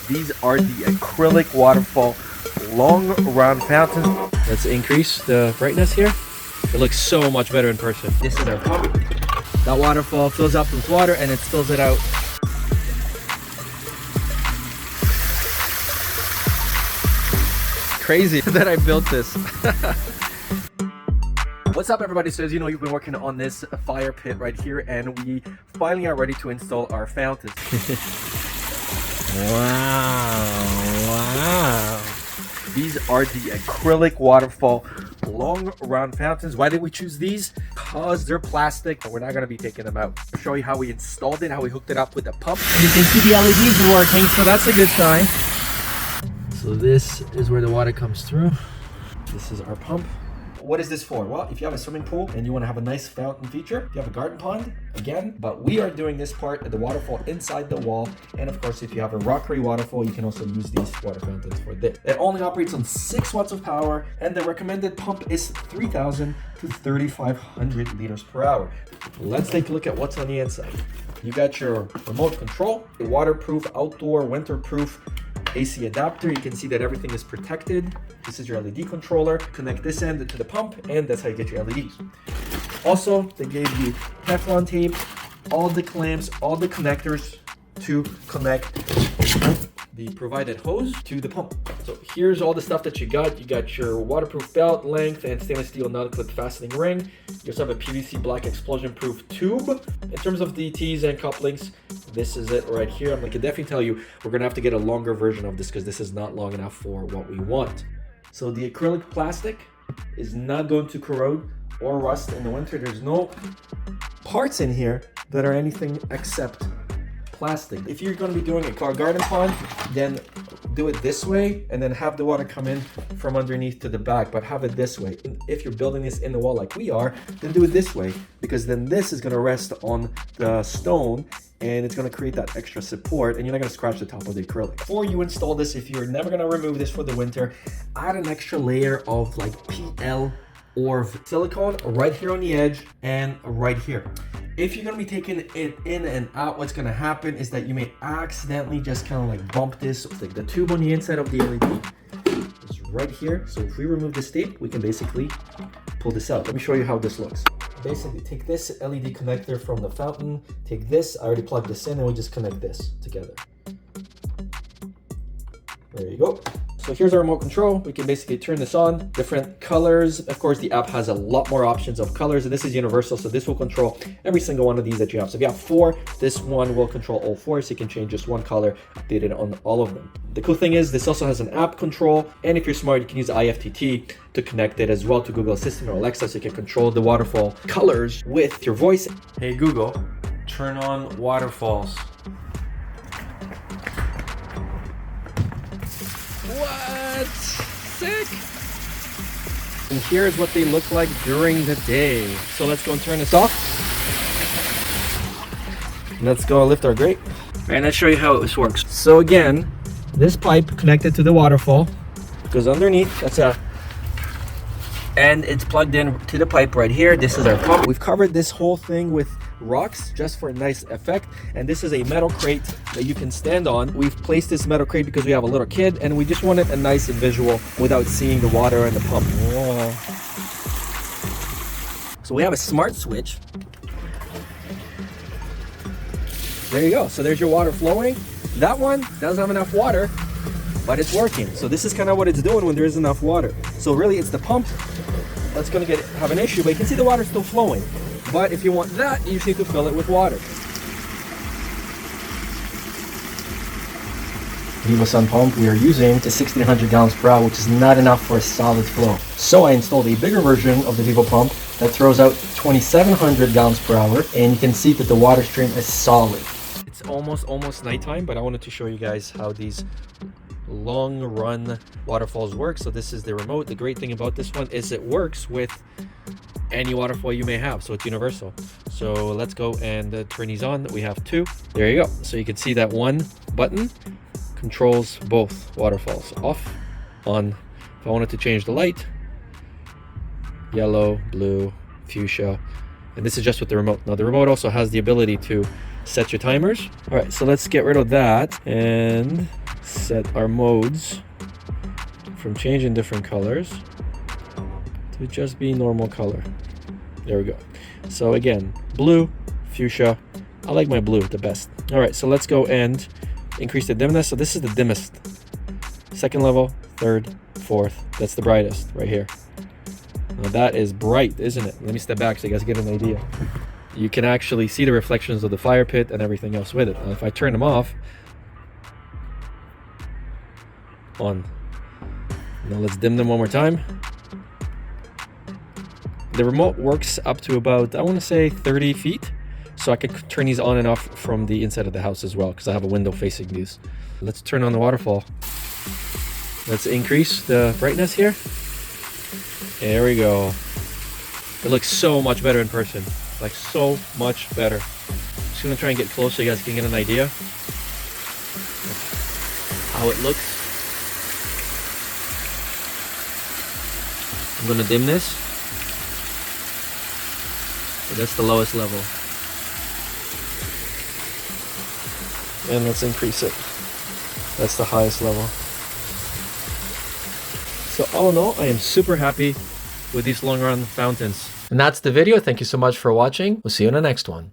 These are the acrylic waterfall Longrun fountains. Let's increase the brightness here. It looks so much better in person. This is our pump. That waterfall fills up with water and it spills it out. Crazy that I built this. What's up, everybody? So as you know, you've been working on this fire pit right here, and we finally are ready to install our fountains. Wow. These are the acrylic waterfall Longrun fountains. Why did we choose these? Because they're plastic, but we're not going to be taking them out. I'll show you how we installed it, how we hooked it up with the pump. You can see the LEDs working, so that's a good sign. So this is where the water comes through. This is our pump. What is this for? Well, if you have a swimming pool and you want to have a nice fountain feature, if you have a garden pond, again, but we are doing this part of the waterfall inside the wall. And of course, if you have a rockery waterfall, you can also use these water fountains for this. It only operates on 6 watts of power, and the recommended pump is 3,000 to 3,500 liters per hour. Let's take a look at what's on the inside. You got your remote control, a waterproof, outdoor, winterproof AC adapter. You can see that everything is protected. This is your LED controller. Connect this end to the pump, and that's how you get your LEDs. Also, they gave you Teflon tape, all the clamps, all the connectors to connect the provided hose to the pump. So here's all the stuff that you got. You got your waterproof belt length and stainless steel nut-clip fastening ring. You also have a PVC black explosion-proof tube. In terms of the T's and couplings, this is it right here. I can definitely tell you we're gonna have to get a longer version of this because this is not long enough for what we want. So the acrylic plastic is not going to corrode or rust in the winter. There's no parts in here that are anything except plastic. If you're going to be doing a garden pond, then do it this way and then have the water come in from underneath to the back, but have it this way. If you're building this in the wall like we are, then do it this way, because then this is going to rest on the stone and it's going to create that extra support, and you're not going to scratch the top of the acrylic. Before you install this, if you're never going to remove this for the winter, add an extra layer of like PL or silicone right here on the edge and right here. If you're going to be taking it in and out, what's going to happen is that you may accidentally just kind of like bump this. Like the tube on the inside of the LED is right here. So if we remove this tape, we can basically pull this out. Let me show you how this looks. Basically, take this LED connector from the fountain, take this, I already plugged this in, and we just connect this together. There you go. So here's our remote control. We can basically turn this on, different colors. Of course, the app has a lot more options of colors, and this is universal, so this will control every single one of these that you have. So if you have 4, this one will control all 4, so you can change just one color, update it on all of them. The cool thing is this also has an app control, and if you're smart, you can use IFTT to connect it as well to Google Assistant or Alexa, so you can control the waterfall colors with your voice. Hey Google, turn on waterfalls. What? Sick! And here's what they look like during the day. So let's go and turn this off. Let's go lift our grate. And let's show you how this works. So again, this pipe connected to the waterfall goes underneath. And it's plugged in to the pipe right here. This is our pump. We've covered this whole thing with rocks just for a nice effect, and this is a metal crate that you can stand on. We've placed this metal crate because we have a little kid and we just wanted a nice and visual without seeing the water and the pump. Whoa. So we have a smart switch. There you go. So there's your water flowing. That one doesn't have enough water, but it's working. So this is kind of what it's doing when there is enough water. So really it's the pump that's going to have an issue, but you can see the water still flowing. But if you want that, you just need to fill it with water. Vivo Sun pump we are using is 1,600 gallons per hour, which is not enough for a solid flow. So I installed a bigger version of the Vivo pump that throws out 2,700 gallons per hour, and you can see that the water stream is solid. It's almost nighttime, but I wanted to show you guys how these Longrun waterfalls work. So this is the remote. The great thing about this one is it works with any waterfall you may have, so it's universal. So let's go and turn these on. We have 2. There you go. So you can see that one button controls both waterfalls, off, on. If I wanted to change the light, yellow, blue, fuchsia, and this is just with the remote. Now the remote also has the ability to set your timers. All right, so let's get rid of that and set our modes from changing different colors to just be normal color. There we go. So again, blue, fuchsia. I like my blue the best. All right, so let's go and increase the dimness. So this is the dimmest. Second level, third, fourth. That's the brightest right here. Now that is bright, isn't it? Let me step back so you guys get an idea. You can actually see the reflections of the fire pit and everything else with it. Now if I turn them off, on. Now let's dim them one more time. The remote works up to about, I want to say 30 feet. So I can turn these on and off from the inside of the house as well, because I have a window facing these. Let's turn on the waterfall. Let's increase the brightness here. There we go. It looks so much better in person. Like so much better. Just gonna try and get close so you guys can get an idea how it looks. I'm gonna dim this. So that's the lowest level. And let's increase it. That's the highest level. So all in all, I am super happy with these Longrun fountains. And that's the video. Thank you so much for watching. We'll see you in the next one.